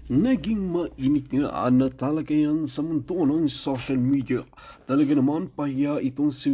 Naging mainit nga na talaga yan sa mundo ng social media. Talaga naman pahiya itong si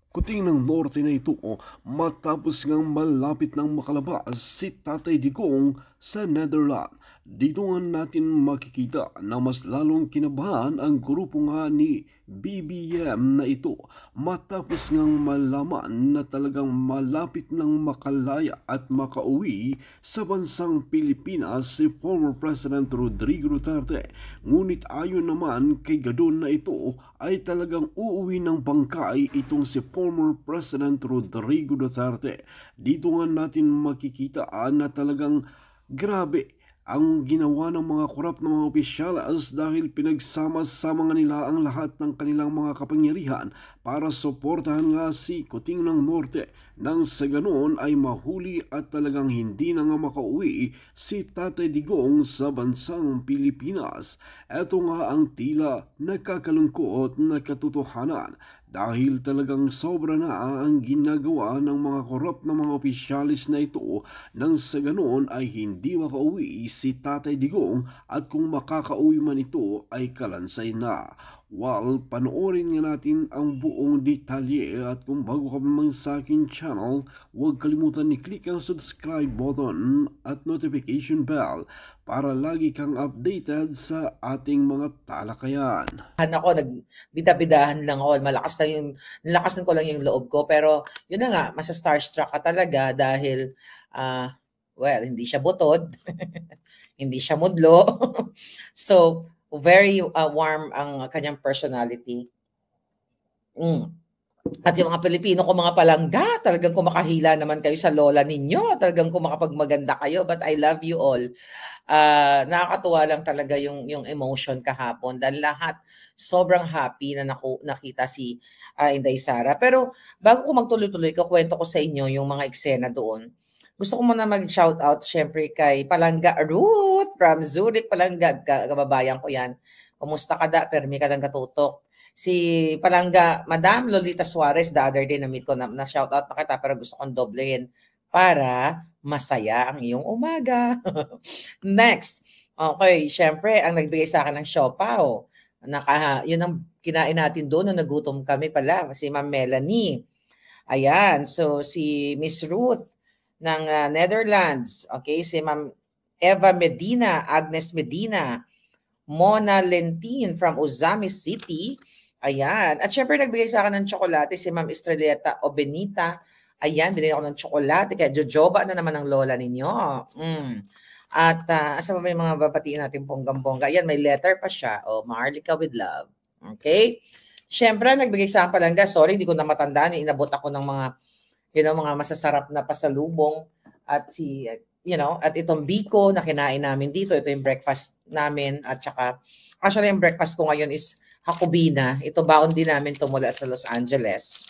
Kuting ng Norte na ito matapos ngang malapit nang makalabas si Tatay Digong sa Netherlands. Dito nga natin makikita na mas lalong kinabahan ang grupo nga ni BBM na ito matapos ngang malaman na talagang malapit nang makalaya at makauwi sa bansang Pilipinas si former President Rodrigo Duterte. Ngunit ayon naman kay Gadon na ito ay talagang uuwi ng bangkay itong si former President Rodrigo Duterte. Dito nga natin makikita na talagang grabe ang ginawa ng mga korap na mga opisyalas dahil pinagsama-sama nga nila ang lahat ng kanilang mga kapangyarihan para suportahan nga si Kuting ng Norte nang sa ganoon ay mahuli at talagang hindi na nga makauwi si Tatay Digong sa bansang Pilipinas. Ito nga ang tila nakakalungkot na katotohanan dahil talagang sobra na ang ginagawa ng mga korap na mga opisyalis na ito nang sa ganoon ay hindi makauwi si Tatay Digong at kung makakauwi man ito ay kalansay na. While panoorin nga natin ang buong detalye at kung bago ka naman sa akin channel, huwag kalimutan i-click ang subscribe button at notification bell para lagi kang updated sa ating mga talakayan. Ako, nagbida-bidahan lang ako. Nalakasan ko lang yung loob ko. Pero, yun na nga, masa-starstruck ka talaga dahil, well, hindi siya butod, hindi siya mudlo. So, very warm ang kanyang personality. At yung mga Pilipino ko mga palangga, talagang kumakahila naman kayo sa lola ninyo. Talagang kumakapagmaganda kayo. But I love you all. Nakakatuwa lang talaga yung emotion kahapon dahil lahat sobrang happy na nakita si Inday Sara. Pero bago ko magtuloy-tuloy, kukwento ko sa inyo yung mga eksena doon. Gusto ko muna mag-shout out syempre kay Palangga Ruth from Zurich, Palangga, kababayan ko yan. Kumusta ka da? Permi ka lang katutok. Si Palangga, Madam Lolita Suarez, the other day na-meet ko, na-shout out na kita pero gusto kong doblehin para masaya ang iyong umaga. Next, okay, syempre, ang nagbigay sa akin ng siopaw. Yun ang kinain natin doon nung nagutom kami pala, si Ma'am Melanie. Ayan, so si Miss Ruth ng Netherlands. Okay, si Ma'am Eva Medina, Agnes Medina, Mona Lentin from Ozamis City. Ayan. At syempre nagbigay sa akin ng tsokolate si Ma'am Estrelleta Obenita. Ayan, binigyan ako ng tsokolate. Kaya jojoba na naman ang lola ninyo. At asa pa ba yung mga babatiin natin bonggang-bongga? Ayan, may letter pa siya. Maharlika with love. Okay? Syempre, nagbigay sa akin palangga. Sorry, hindi ko na matandaan. Inabot ako ng mga, mga masasarap na pasalubong. At at itong biko na kinain namin dito. Ito yung breakfast namin. At saka, actually, yung breakfast ko ngayon is Hakobina. Ito baon din namin ito mula sa Los Angeles.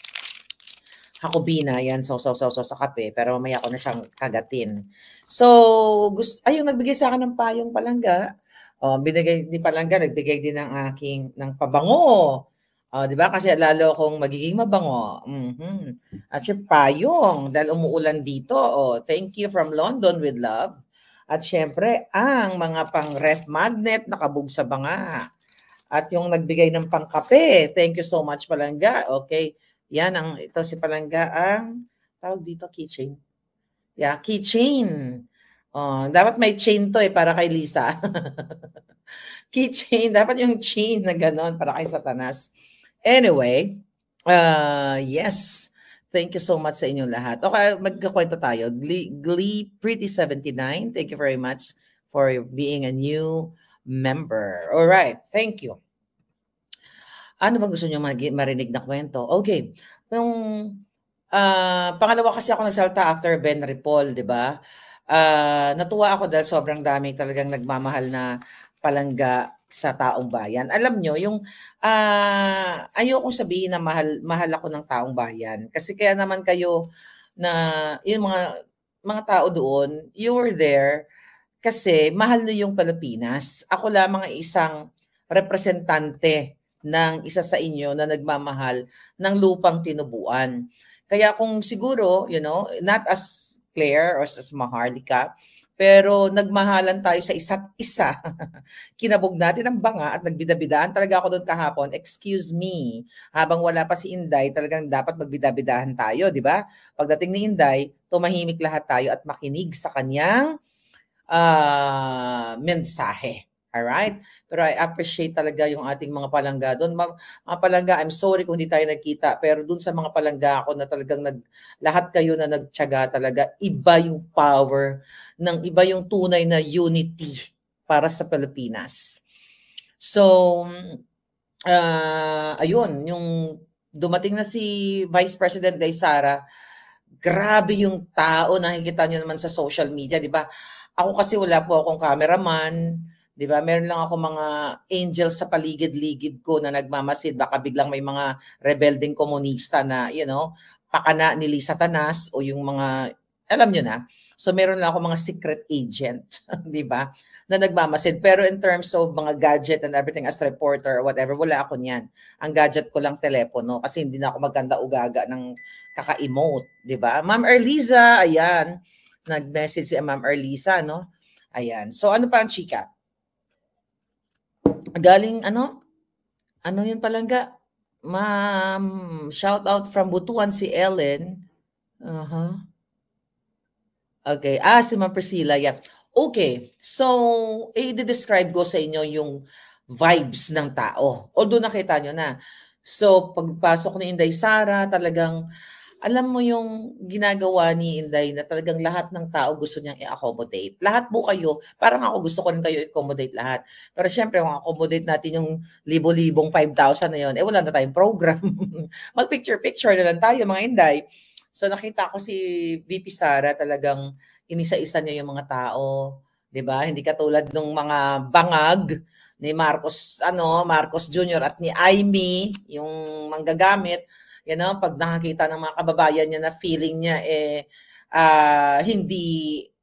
Hakobina, yan, so sa kape. Pero mamaya ko na siyang kagatin. So, yung nagbigay sa akin ng payong palangga. Binigay ni Palangga, nagbigay din ng pabango. Di ba? Kasi lalo akong magiging mabango. At siya payong, dahil umuulan dito. Thank you from London with love. At syempre, ang mga pang-ref magnet nakabog sa banga. At yung nagbigay ng pangkape, thank you so much Palangga. Okay, yan ito si Palangga ang tawag dito keychain. Yeah, keychain. Dapat may chain to para kay Lisa. Keychain, dapat yung chain na ganon para kay Satanas. Anyway, yes. Thank you so much sa inyong lahat. Okay, magkakwento tayo. Glee Pretty 79, thank you very much for being a new member. All right, thank you. Ano bang gusto niyo marinig na kwento? Okay. Yung pangalawa kasi ako nagsalta after Ben Ripol, 'di ba? Natuwa ako dahil sobrang dami talagang nagmamahal na palangga sa taong bayan. Alam nyo, yung ayokong sabihin na mahal ako ng taong bayan. Kasi kaya naman kayo na yung mga tao doon, you were there kasi mahal niyo yung Pilipinas. Ako lamang ay isang representante ng isa sa inyo na nagmamahal ng lupang tinubuan. Kaya kung siguro, not as Claire or as Maharlika, pero nagmahalan tayo sa isa't isa. Kinabog natin ang banga at nagbidabidaan talaga ako doon kahapon. Excuse me, habang wala pa si Inday, talagang dapat magbidabidahan tayo, di ba? Pagdating ni Inday, tumahimik lahat tayo at makinig sa kanyang mensahe. Alright? Pero I appreciate talaga yung ating mga palangga doon. Mga palangga, I'm sorry kung hindi tayo nagkita, pero doon sa mga palangga ako na talagang lahat kayo na nagtiyaga talaga, iba yung power, iba yung tunay na unity para sa Pilipinas. So, ayun, yung dumating na si Vice President Day Sara, grabe yung tao, nakikita nyo naman sa social media, di ba? Ako kasi wala po akong cameraman, di ba? Meron lang ako mga angels sa paligid-ligid ko na nagmamasid. Baka biglang may mga rebelding komunista na, pakana ni Satanas o yung mga, alam nyo na. So meron lang ako mga secret agent, di ba? Na nagmamasid. Pero in terms of mga gadget and everything as reporter or whatever, wala ako niyan. Ang gadget ko lang telepono kasi hindi na ako maganda ugaga ng kaka-emote, 'di ba? Ma'am Erliza, ayan. Nag-message si Ma'am Erliza, no? Ayan. So ano pa ang chika? Galing ano? Ano 'yun palangga? Ma'am, shout out from Butuan si Ellen. Uh-huh. Okay. Si Ma'am Priscilla, yeah. Okay. So, i-describe ko sa inyo yung vibes ng tao. Although nakita nyo na. So, pagpasok ni Inday Sara, talagang alam mo yung ginagawa ni Inday na talagang lahat ng tao gusto niyang i-accommodate. Lahat po kayo, parang ako gusto ko rin kayo i-accommodate lahat. Pero syempre, kung accommodate natin yung libo-libong 5,000 na yun, wala na tayong program. Mag-picture-picture na lang tayo, mga Inday. So nakita ko si VP Sara talagang inisa-isa niya yung mga tao, 'di ba? Hindi katulad ng mga bangag ni Marcos Jr. at ni Amy, yung manggagamit, pag nakakita ng mga kababayan niya na feeling niya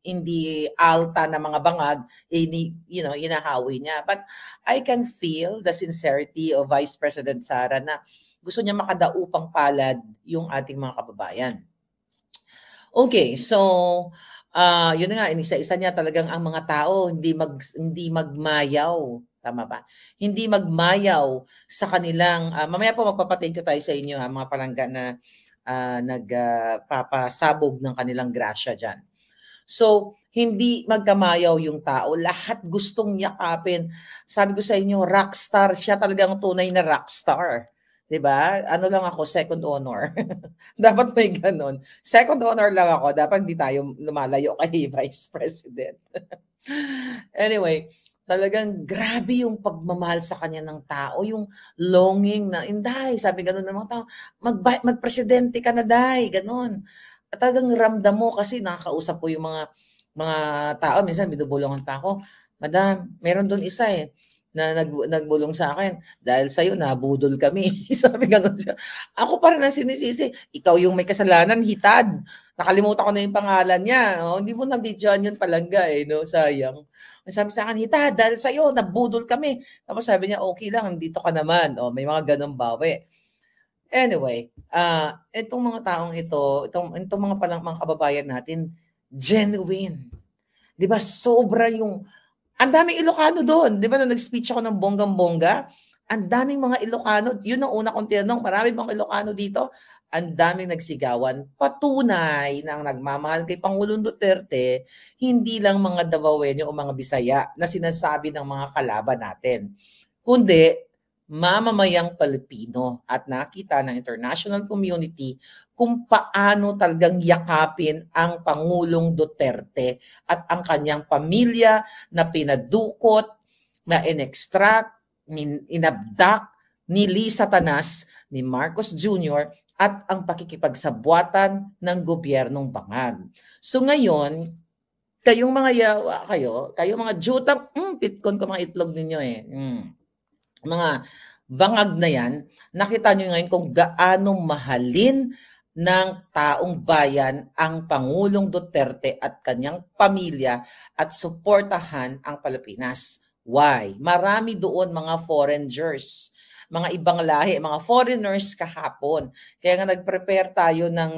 hindi alta na mga bangag, inahawi niya. But I can feel the sincerity of Vice President Sara na gusto niya makadaupang palad yung ating mga kababayan. Okay, so yun na nga, inisa-isa niya talagang ang mga tao hindi magmayaw, tama ba? Hindi magmayaw sa kanilang mamaya po magpapating ko tayo sa inyo mga palangga na nagpapasabog ng kanilang grasya diyan. So, hindi magkamayaw yung tao. Lahat gustong yakapin. Sabi ko sa inyo, rockstar. Siya talagang tunay na rockstar. 'Di ba? Ano lang ako, second honor. Dapat may ganon. Second honor lang ako. Dapat hindi tayo lumalayo kay Vice President. Anyway, talagang grabe yung pagmamahal sa kanya ng tao. Yung longing na, Inday, sabi ganon ng mga tao, magpresidente ka na, Day. Ganon. At talagang ramdam mo kasi nakakausap ko yung mga tao. Minsan binubulungan pa ako. Madam, meron doon isa na nagbulong sa akin. Dahil sa'yo, nabudol kami. Sabi ganun siya. Ako pa rin ang sinisisi. Ikaw yung may kasalanan, hitad. Nakalimutan ko na yung pangalan niya. Hindi mo na-videoan yun palangga no? Sayang. Sabi sa akin, hitad, dahil sa'yo, nabudol kami. Tapos sabi niya, okay lang, dito ka naman. May mga ganun bawi. Anyway, itong mga taong itong mga kababayan natin, genuine. 'Di ba? Sobra yung ang daming Ilocano doon. 'Di ba nung nag-speech ako ng bonggang-bongga, ang daming mga Ilocano. Yun ang una kong tinanong, marami bang Ilocano dito? Ang daming nagsigawan. Patunay na ang nagmamahal kay Pangulong Duterte, hindi lang mga Davaoenyo o mga Bisaya na sinasabi ng mga kalaban natin, kundi mamamayang Pilipino at nakita ng international community kung paano talagang yakapin ang Pangulong Duterte at ang kanyang pamilya na pinadukot, na inextract, inabdak ni Satanas, ni Marcos Jr. at ang pakikipagsabwatan ng gobyernong bangag. So ngayon, kayong mga yawa kayong mga jutang, pitkon ko mga itlog ninyo mga bangag na yan, nakita nyo ngayon kung gaano mahalin ng taong bayan ang Pangulong Duterte at kanyang pamilya at suportahan ang Pilipinas. Why? Marami doon mga foreigners, mga ibang lahi, mga foreigners kahapon. Kaya nga nag-prepare tayo ng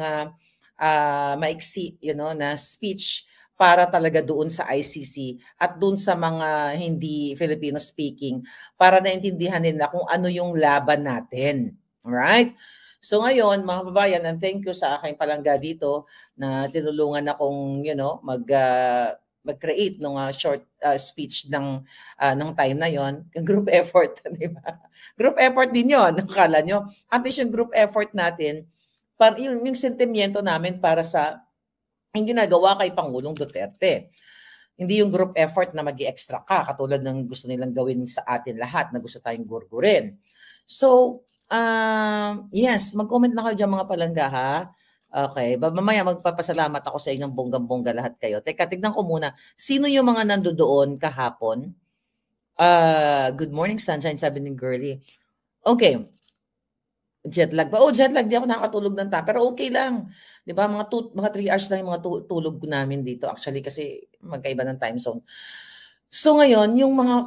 maiksi, na speech para talaga doon sa ICC at doon sa mga hindi Filipino speaking para naintindihan nila kung ano yung laban natin. Alright? So ngayon, mga kababayan, and thank you sa aking palangga dito na tinulungan akong, mag-create ng short speech ng time na yon. Group effort, di ba? Group effort din yon. Akala nyo. At least yung group effort natin, yung sentimiento namin para sa yung ginagawa kay Pangulong Duterte. Hindi yung group effort na mag-extra ka, katulad ng gusto nilang gawin sa atin lahat na gusto tayong gurgurin. So, yes, mag-comment na kayo dyan mga palangga ha. Okay, mamaya magpapasalamat ako sa inyong bonggang-bongga lahat kayo. Teka, tignan ko muna. Sino yung mga nandoon kahapon? Good morning, sunshine, sabi ni Girlie. Okay. Jet lag ba? Oh, jet lag. Di ako nakatulog ng pero okay lang. Di ba? Mga 3 hours lang yung mga tulog namin dito. Actually, kasi magkaiba ng time zone. So ngayon, yung mga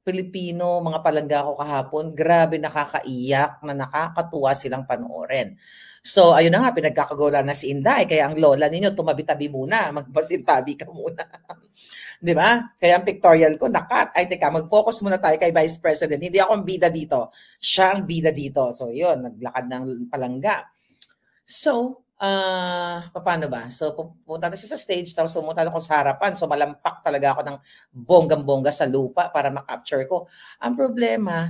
Pilipino, mga palangga ko kahapon, grabe nakakaiyak na nakakatuwa silang panoorin. So ayun na nga, pinagkakagulan na si Inday. Kaya ang lola ninyo, tumabi-tabi muna. Magpasintabi ka muna. Di ba? Kaya ang pictorial ko, teka, mag-focus muna tayo kay Vice President. Hindi ako ang bida dito. Siya ang bida dito. So, yun, naglakad ng palangga. So, paano ba? So, pumunta na siya sa stage, tapos pumunta na ako sa harapan. So, malampak talaga ako ng bonggang-bongga sa lupa para makapture ko. Ang problema,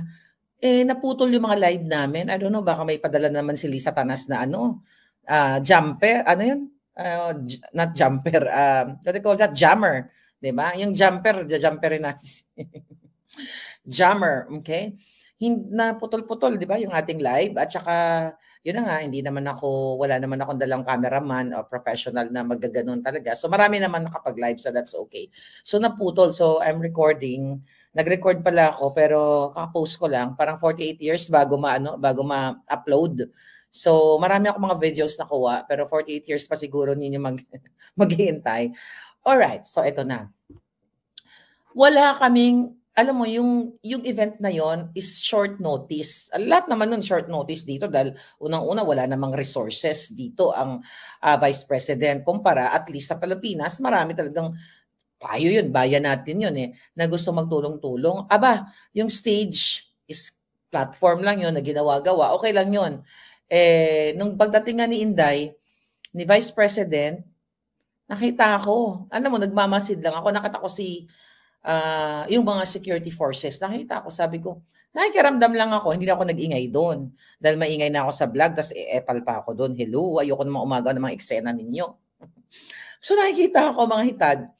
naputol yung mga live namin. I don't know, baka may padala naman si Lisa Tanas na jumper, ano yun? Not jumper, what do you call that? Jammer. Diba? Yung jumperin natin. Jammer, okay? Naputol-putol, di ba? Yung ating live. At saka, yun na nga, wala naman akong dalang cameraman o professional na magaganon talaga. So, marami naman nakapag-live, so that's okay. So, naputol. So, I'm recording. Nag-record pala ako, pero kaka-post ko lang. Parang 48 years bago ma-upload. So, marami akong mga videos nakuha, pero 48 years pa siguro ninyo maghihintay. Alright, so ito na. Wala kaming, alam mo, yung event na yon is short notice. Lahat naman nun short notice dito dahil unang-una wala namang resources dito ang Vice President. Kumpara, at least sa Pilipinas, marami talagang tayo yun, bayan natin yun na gusto magtulong-tulong. Aba, yung stage is platform lang yun na ginawa-gawa. Okay lang yun. Nung pagdating nga ni Inday, ni Vice President, nakita ako, alam mo, nagmamasid lang ako. Nakita ko yung mga security forces. Nakita ko, sabi ko, nakikiramdam lang ako. Hindi na ako nag-ingay doon. Dahil maingay na ako sa vlog, tapos epal pa ako doon. Hello, ayoko naman umaga ng mga eksena ninyo. So nakikita ako mga hitad.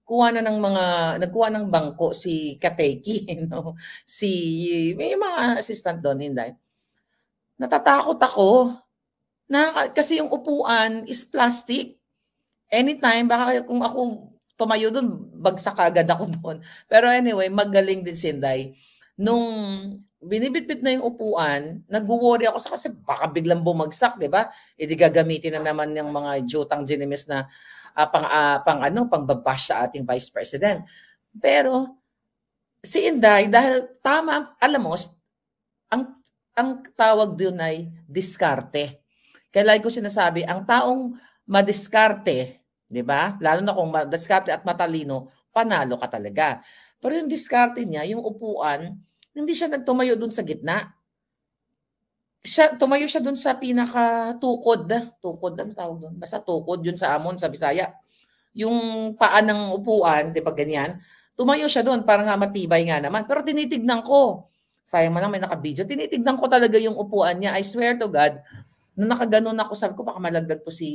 Nagkuha ng bangko si Kateki, no? May mga assistant doon, hindi. Natatakot ako. Kasi yung upuan is plastic. Anytime, baka kung ako tumayo doon, bagsak agad ako doon. Pero anyway, magaling din si Inday. Nung binibitbit na yung upuan, nag-worry ako kasi baka biglang bumagsak, di ba? Di gagamitin na naman ng mga jutang ginimis na pangbabash sa ating Vice President. Pero si Inday, dahil tama, alam mo, ang tawag doon ay diskarte. Kaya like ko sinasabi, ang taong madiskarte, di ba? Lalo na kung madiskarte at matalino, panalo ka talaga. Pero yung diskarte niya, yung upuan, hindi siya nagtumayo dun sa gitna. Tumayo siya dun sa pinaka-tukod. Tukod, ang tawag dun? Basta tukod, yun sa Amon, sa Bisaya. Yung paa ng upuan, di ba ganyan? Tumayo siya dun, parang nga matibay nga naman. Pero tinitignan ko. Sayang man lang may naka-video. Tinitignan ko talaga yung upuan niya. I swear to God, nung nakaganon ako, sabi ko, baka malagdag to si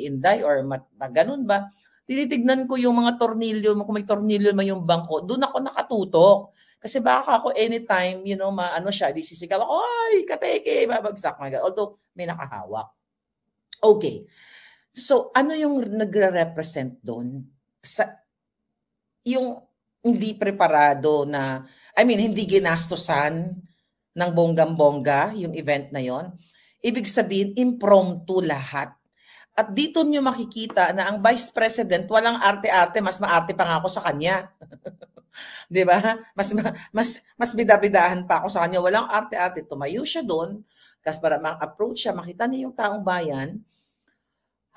Inday or maganon ba? Tinitignan ko yung mga tornilyo, kung may tornilyo man yung bangko, doon ako nakatutok. Kasi baka ako anytime, maano siya, di sisigaw ako, ay, Kateki, babagsak. Although, may nakahawak. Okay. So, ano yung nagre-represent doon? Yung hindi preparado na, hindi ginastosan ng bonggang-bongga yung event na yon. Ibig sabihin, impromptu lahat. At dito nyo makikita na ang Vice President, walang arte-arte, mas maarte pa nga ako sa kanya. Di ba? Mas bida-bidahan pa ako sa kanya. Walang arte-arte. Tumayo siya doon, kasi para ma-approach siya, makita niya yung taong bayan.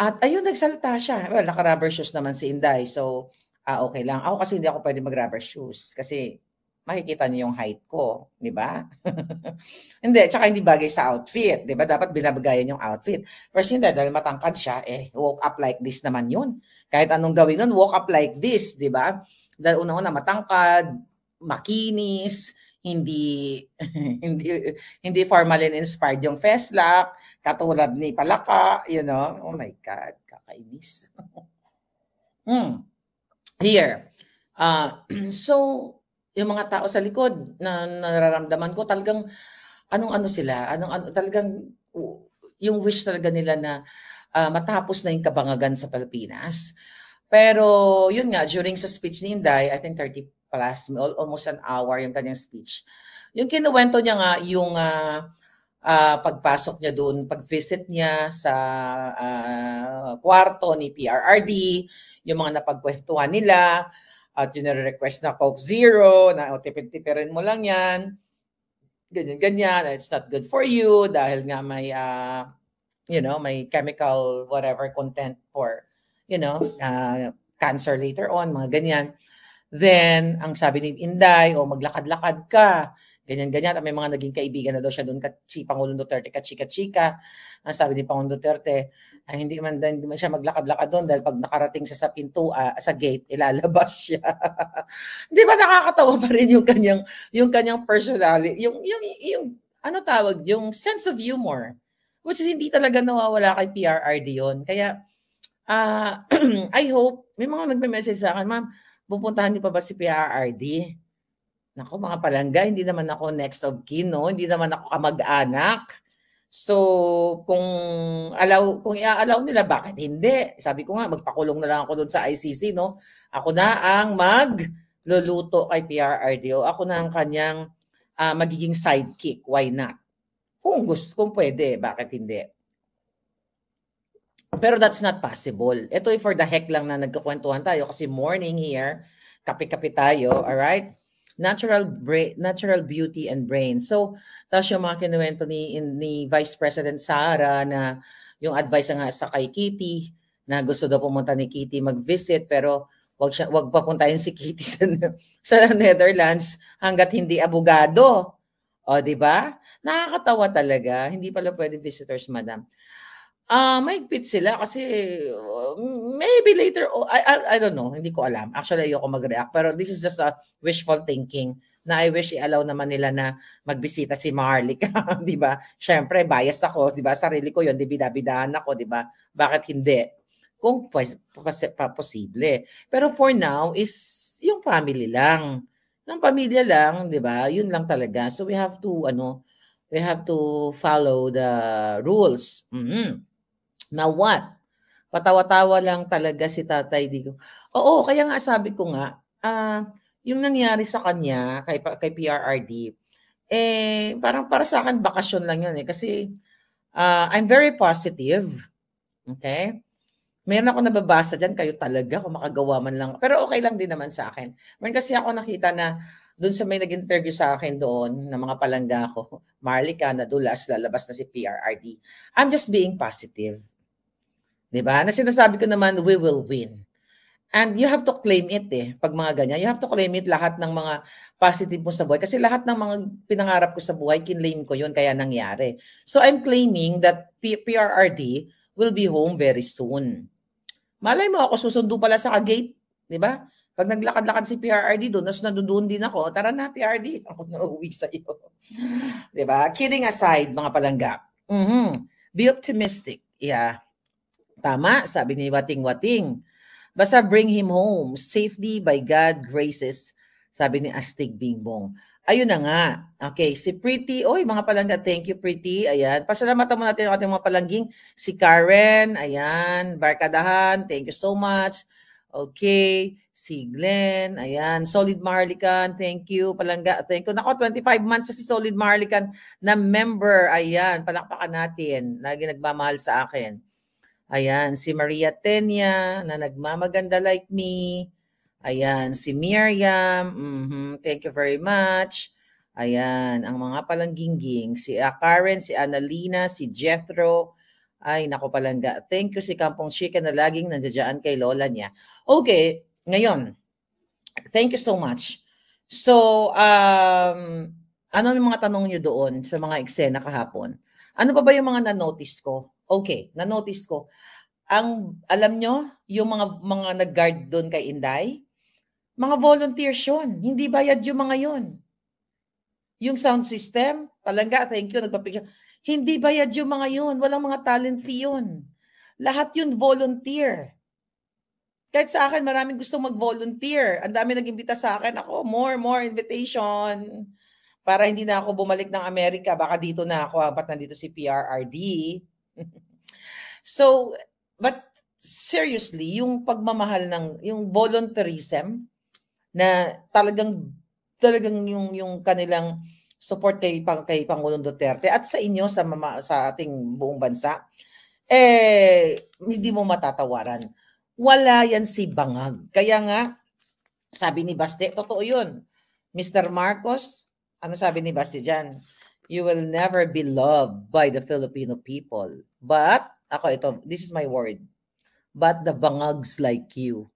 At ayun, nagsalita siya. Well, naka-rubber shoes naman si Inday. So, okay lang. Ako kasi hindi ako pwede mag-rubber shoes kasi makikita niyo yung height ko, di ba? Hindi, tsaka hindi bagay sa outfit, di ba? Dapat binabagayan yung outfit. Pero si Inday, dahil matangkad siya, walk up like this naman yun. Kahit anong gawin nun, walk up like this, di ba? Dahil una-una matangkad, makinis, hindi hindi formalin inspired yung Feslock, katulad ni Palaka, you know. Oh my God, kakainis. Here. So, yung mga tao sa likod na nararamdaman ko talagang anong-ano sila, talagang yung wish talaga nila na matapos na yung kabangagan sa Pilipinas. Pero yun nga, during sa speech ni Inday, I think 30 plus, almost an hour yung kanyang speech. Yung kinuwento niya nga, yung pagpasok niya doon, pag-visit niya sa kwarto ni PRRD, yung mga napagkwentuhan nila, at yung request na Coke Zero, na tipid-tipirin mo lang yan, ganyan-ganyan, it's not good for you, dahil nga may, may chemical whatever content for, cancer later on, mga ganyan. Then, ang sabi ni Inday, maglakad-lakad ka, ganyan-ganyan. May mga naging kaibigan na daw siya doon, si Pangulong Duterte, kachika-chika. Ang sabi ni Pangulong Duterte, hindi man siya maglakad-lakad doon dahil pag nakarating siya sa pinto, sa gate, ilalabas siya. Di ba nakakatawa pa rin yung kanyang personality, yung ano tawag, yung sense of humor, which is hindi talaga nawawala kay PRRD yun. Kaya, I hope, may mga nagme-message sa akin, ma'am, pupuntahan niyo pa ba si PRRD? Naku, mga palangga, hindi naman ako next of kin, no? Hindi naman ako kamag-anak. So, kung i-allow nila, bakit hindi? Sabi ko nga, magpakulong na lang ako doon sa ICC, no? Ako na ang magluluto kay PRRD o ako na ang kanyang magiging sidekick. Why not? Kung pwede, bakit hindi? Pero that's not possible. Ito for the heck lang na nagkukwentuhan tayo kasi morning here, kape-kape tayo, all right? Natural beauty and brain. So, tapos yung mga kinuwento ni Vice President Sara na yung advice nga sa kay Kitty na gusto daw pumunta ni Kitty mag-visit pero wag papuntahin si Kitty sa Netherlands hangga't hindi abogado. O, di ba? Nakakatawa talaga. Hindi pala pwede visitors, madam. Mahigpit sila kasi maybe later, I don't know, hindi ko alam. Actually, ayoko mag-react. Pero this is just a wishful thinking na I wish i-allow naman nila na magbisita si Maharlika, di ba? Siyempre, bias ako, di ba? Sarili ko yun, di bidabidahan ako, di ba? Bakit hindi? Kung posible. Pero for now, is yung family lang. Yung pamilya lang, di ba? Yun lang talaga. So we have to follow the rules. Now what? Patawa-tawa lang talaga si Tatay Digong. Oo, kaya nga sabi ko nga, yung nangyari sa kanya, kay PRRD, parang para sa akin, bakasyon lang yun kasi I'm very positive. Okay? Meron ako nababasa dyan, kayo talaga, kung makagawa man lang. Pero okay lang din naman sa akin. Meron kasi ako nakita na doon sa may nag-interview sa akin doon, na mga palangga ko, Maharlika, nadulas, lalabas na si PRRD. I'm just being positive. Diba? Na sinasabi ko naman, we will win. And you have to claim it pag mga ganyan. You have to claim it lahat ng mga positive mo sa buhay. Kasi lahat ng mga pinangarap ko sa buhay, kinlaim ko yun, kaya nangyari. So I'm claiming that PRRD will be home very soon. Malay mo ako, susundo pala sa gate. Diba? Pag naglakad-lakad si PRRD doon, tapos nandoon din ako, tara na PRRD, ako na uwi sa iyo. Diba? Kidding aside, mga palangga. Be optimistic. Yeah. Tama, sabi ni Wating-Wating. Basta bring him home. Safety by God graces, sabi ni Astig Bingbong. Ayun na nga. Okay, si Pretty. Oy, mga palangga, thank you, Pretty. Ayan. Pasalamatan mo natin ang ating mga palangging. Si Karen, ayan. Barkadahan, thank you so much. Okay. Si Glenn, ayan. Solid Maharlikan, thank you. Palangga, thank you. Nako, 25 months sa si Solid Maharlikan na member. Ayan, palakpakan natin. Lagi nagmamahal sa akin. Ayan, si Maria Tenya na nagmamaganda like me. Ayan, si Miriam. Thank you very much. Ayan, ang mga palanggingging. Si Karen, si Annalena, si Jethro. Ay, nako Palangga. Thank you si Kampong Chika na laging nandiyan kay lola niya. Okay, ngayon, thank you so much. So, ano yung mga tanong nyo doon sa mga eksena kahapon? Ano pa ba yung mga na-notice ko? Okay, na-notice ko. Alam nyo, yung mga nag-guard doon kay Inday, mga volunteers yun. Hindi bayad yung mga yun. Yung sound system, Palangga, thank you, nagpa-picture. Hindi bayad yung mga yun. Walang mga talent fee yun. Lahat yun volunteer. Kahit sa akin, maraming gustong mag-volunteer. Ang dami nag-imbita sa akin. Ako, more invitation. Para hindi na ako bumalik ng Amerika. Baka dito na ako, ba't nandito si PRRD. So, but seriously, yung pagmamahal yung volunteerism, na talagang yung kanilang support kay Pangulong Duterte at sa inyo sa ating buong bansa, hindi mo matatawaran. Wala yan si bangag. Kaya nga, sabi ni Baste, totoo yun. Mr. Marcos, ano sabi ni Baste dyan? You will never be loved by the Filipino people. But, this is my word. But the bangags like you.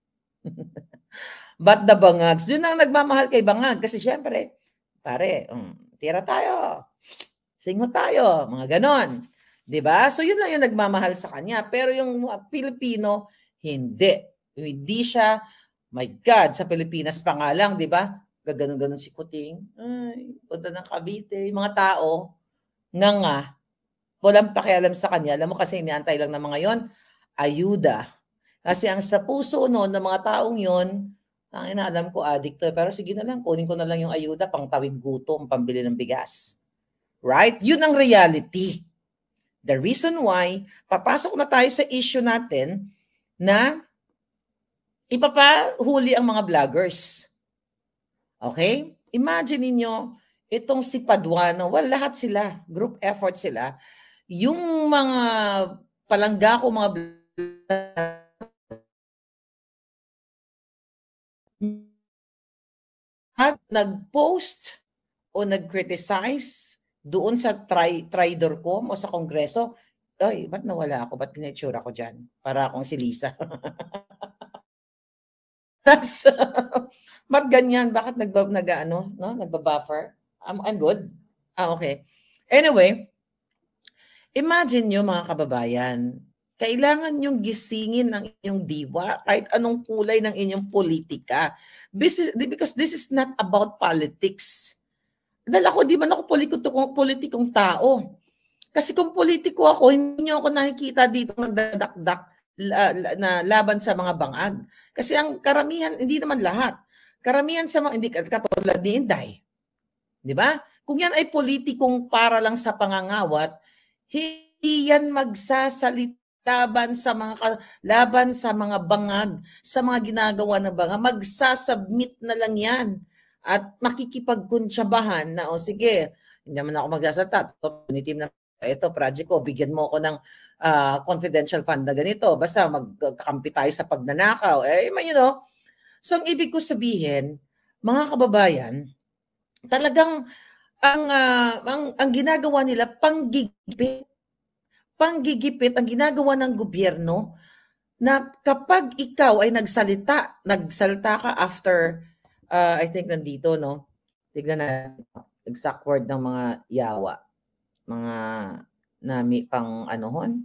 But the bangags, yun ang nagmamahal kay bangag. Kasi syempre, pare, tira tayo. Singo tayo. Mga ganon. Diba? So yun lang yung nagmamahal sa kanya. Pero yung Pilipino, hindi. Hindi siya, my God, sa Pilipinas pa nga lang, diba? Gaganon-ganon si Kuting. Ay, punta ng Cavite. Mga tao, nga, walang pakialam sa kanya. Alam mo kasi iniantay lang ng mga yon, ayuda. Kasi ang sa puso noon ng mga taong yon, alam ko addict to. Pero sige na lang, kunin ko na lang yung ayuda, pang tawid gutom, pambili ng bigas. Right? Yun ang reality. The reason why, papasok na tayo sa issue natin na ipapahuli ang mga vloggers. Okay? Imagine niyo itong si Paduano, lahat sila, group effort sila. Yung mga palangga ko, mga at nag-post o nag-criticize doon sa Tridorcom o sa Kongreso, ay, ba't nawala ako? Ba't pinitsura ko dyan? Para akong si Lisa. Ba't ganyan? Bakit nagbabuffer? I'm good. Okay. Anyway, imagine nyo mga kababayan, kailangan nyong gisingin ng inyong diwa kahit anong kulay ng inyong politika. Because this is not about politics. Dahil ako, di man ako politikong tao. Kasi kung politiko ako, hindi nyo ako nakikita dito nagdadakdak na laban sa mga bangag. Kasi ang karamihan, hindi naman lahat. Karamihan sa mga, hindi katulad ni Inday. Di ba? Kung yan ay politikong para lang sa pangangawat, hindi yan magsasalita laban sa mga bangag, sa mga ginagawa ng bangag. Magsasubmit na lang yan. At makikipagkunsyabahan na, sige, hindi naman ako magsasalita. Ito, project ko, bigyan mo ako ng confidential fund na ganito. Basta magkakampi tayo sa pagnanakaw. So, ang ibig ko sabihin, mga kababayan, talagang ang ginagawa nila, panggigipit ang ginagawa ng gobyerno na kapag ikaw ay nagsalita ka after, I think nandito, no? Tignan na exact word ng mga yawa. Mga nami pang anohon.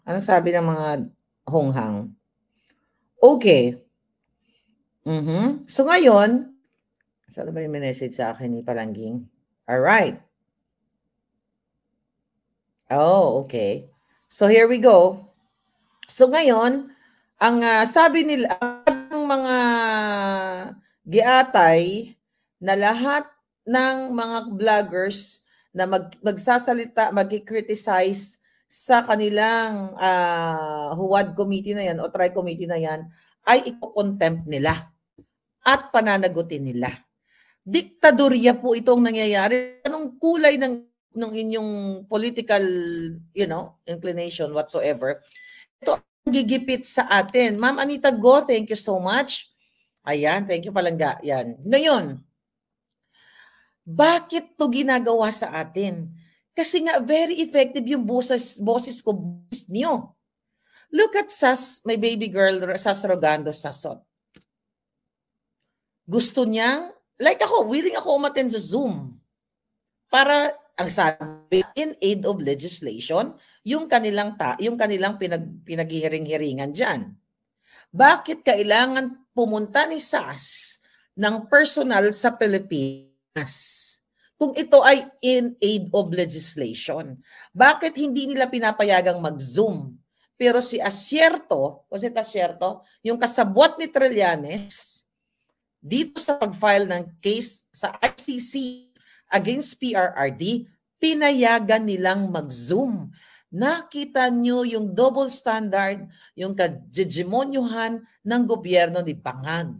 Ano sabi ng mga honghang? Okay. So ngayon, saan ba yung message sa akin ni Palangging? Alright. Oh, okay. So here we go. So ngayon, ang sabi nila, ang mga giatay na lahat ng mga vloggers na magsasalita, mag-criticize sa kanilang HUAD committee na yan o TRI committee na yan, ay iko-contempt nila at pananagutin nila. Diktadorya po itong nangyayari. Anong kulay ng inyong political, inclination whatsoever, ito ang gigipit sa atin. Ma'am Anita Go, thank you so much. Ayan, thank you Palangga. Yan. Ngayon, bakit to ginagawa sa atin? Kasi nga very effective yung boses ko, boses niyo. Look at Sas, my baby girl, Sas Rogando Sasot. Gusto niyang, like ako, willing ako umattend sa Zoom. Para, ang sabi, in aid of legislation, yung kanilang pinaghihiring-hiringan dyan. Bakit kailangan pumunta ni Sas ng personal sa Pilipinas kung ito ay in aid of legislation? Bakit hindi nila pinapayagang mag-Zoom? Pero si Asierto, was it Asierto? Yung kasabwat ni Trillanes, dito sa pag-file ng case sa ICC against PRRD, pinayagan nilang mag-Zoom. Nakita nyo yung double standard, yung kajegemonyuhan ng gobyerno ni Pangag.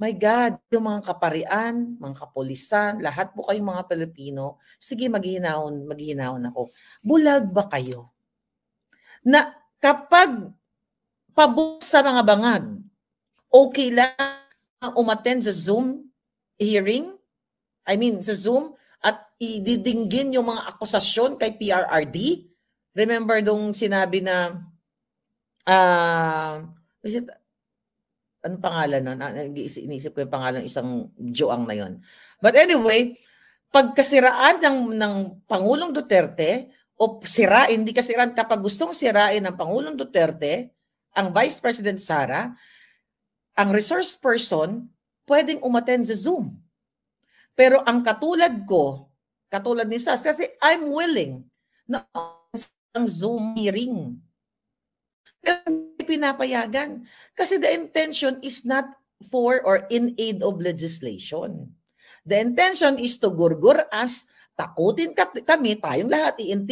My God, yung mga kaparian, mga kapulisan, lahat po kayong mga Pilipino, sige maghihinahon ako. Bulag ba kayo? Na kapag pabor sa mga bangag, okay lang umattend sa Zoom hearing, sa Zoom, at ididinggin yung mga akusasyon kay PRRD. Remember dong sinabi na, anong pangalan nun? Inisip ko yung pangalan isang Joang na yon. But anyway, pagkasiraan ng Pangulong Duterte, o sirain, hindi kasiraan, kapag gustong sirain ng Pangulong Duterte, ang Vice President Sara, ang resource person, pwedeng umattend sa Zoom. Pero ang katulad ni Sas, kasi I'm willing na ang Zoom hearing. Pero hindi pinapayagan. Kasi the intention is not for or in aid of legislation. The intention is to gurgur us, takutin kami, tayong lahat,